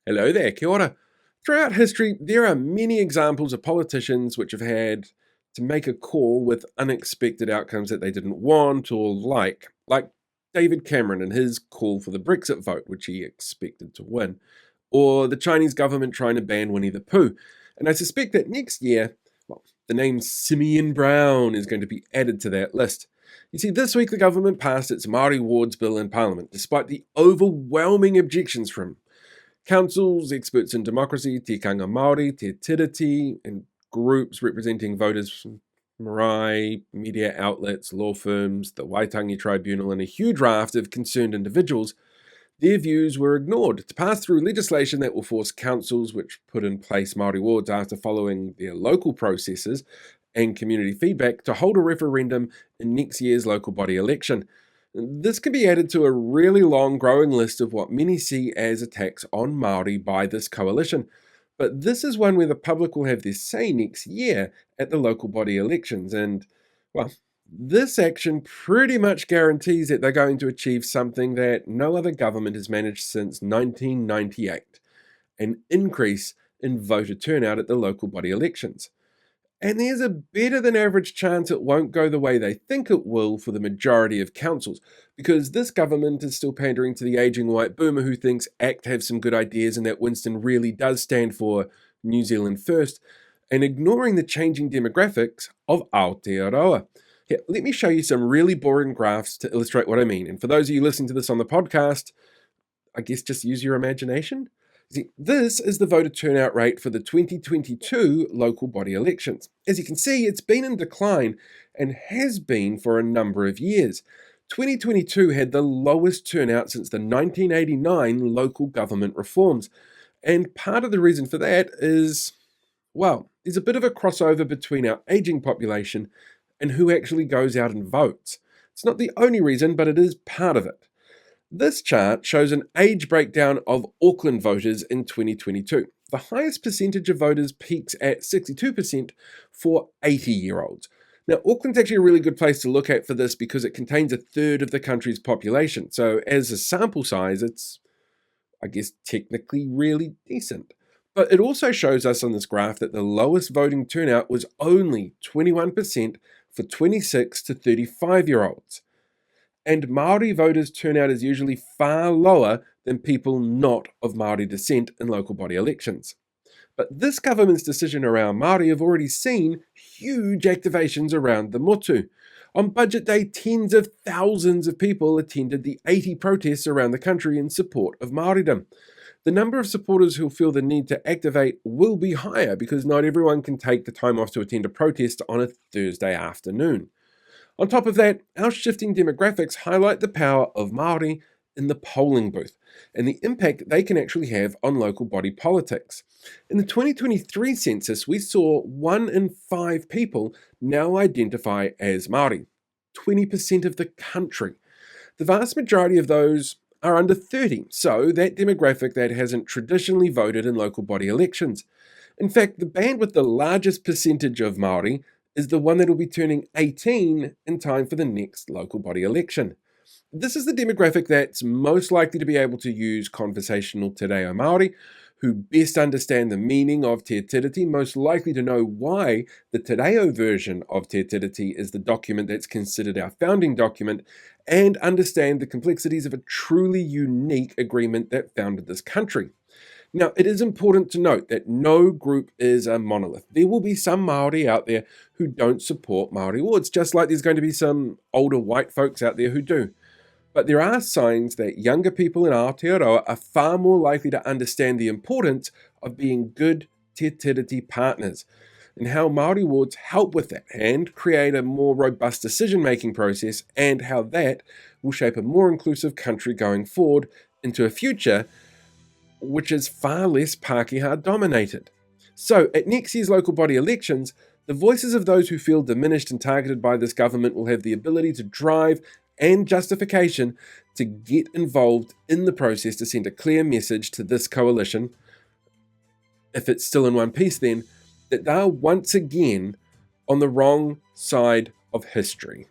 Hello there, kia ora. Throughout history, there are many examples of politicians which have had to make a call with unexpected outcomes that they didn't want or like David Cameron and his call for the Brexit vote, which he expected to win, or the Chinese government trying to ban Winnie the Pooh. And I suspect that next year, the name Simeon Brown is going to be added to that list. You see, this week the government passed its Māori Wards Bill in Parliament, despite the overwhelming objections from councils, experts in democracy, tikanga Māori, Te Tiriti, and groups representing voters from marae, media outlets, law firms, the Waitangi Tribunal, and a huge raft of concerned individuals. Their views were ignored to pass through legislation that will force councils which put in place Māori wards after following their local processes and community feedback to hold a referendum in next year's local body election. This can be added to a really long growing list of what many see as attacks on Māori by this coalition. But this is one where the public will have their say next year at the local body elections. And, well, this action pretty much guarantees that they're going to achieve something that no other government has managed since 1998, an increase in voter turnout at the local body elections. And there's a better than average chance it won't go the way they think it will for the majority of councils, because this government is still pandering to the aging white boomer who thinks ACT have some good ideas and that Winston really does stand for New Zealand first, and ignoring the changing demographics of Aotearoa. Here, let me show you some really boring graphs to illustrate what I mean. And for those of you listening to this on the podcast, I guess just use your imagination. See, this is the voter turnout rate for the 2022 local body elections. As you can see, it's been in decline and has been for a number of years. 2022 had the lowest turnout since the 1989 local government reforms. And part of the reason for that is, well, there's a bit of a crossover between our aging population and who actually goes out and votes. It's not the only reason, but it is part of it. This chart shows an age breakdown of Auckland voters in 2022. The highest percentage of voters peaks at 62% for 80-year-olds. Now, Auckland's actually a really good place to look at for this because it contains a third of the country's population. So as a sample size, it's, I guess, technically really decent. But it also shows us on this graph that the lowest voting turnout was only 21% for 26 to 35-year-olds. And Māori voters' turnout is usually far lower than people not of Māori descent in local body elections. But this government's decision around Māori have already seen huge activations around the motu. On budget day, tens of thousands of people attended the 80 protests around the country in support of Māoridom. The number of supporters who feel the need to activate will be higher because not everyone can take the time off to attend a protest on a Thursday afternoon. On top of that, our shifting demographics highlight the power of Māori in the polling booth and the impact they can actually have on local body politics. In the 2023 census, we saw 1 in 5 people now identify as Māori, 20% of the country. The vast majority of those are under 30, so that demographic that hasn't traditionally voted in local body elections. In fact, the band with the largest percentage of Māori is the one that will be turning 18 in time for the next local body election. This is the demographic that's most likely to be able to use conversational Te Reo Māori, who best understand the meaning of Te Tiriti, most likely to know why the Te Reo version of Te Tiriti is the document that's considered our founding document, and understand the complexities of a truly unique agreement that founded this country. Now, it is important to note that no group is a monolith. There will be some Māori out there who don't support Māori wards, just like there's going to be some older white folks out there who do. But there are signs that younger people in Aotearoa are far more likely to understand the importance of being good Te Tiriti partners, and how Māori wards help with that and create a more robust decision-making process, and how that will shape a more inclusive country going forward into a future which is far less Pākehā dominated. So, at next year's local body elections, the voices of those who feel diminished and targeted by this government will have the ability to drive and justification to get involved in the process to send a clear message to this coalition, if it's still in one piece then, that they're once again on the wrong side of history.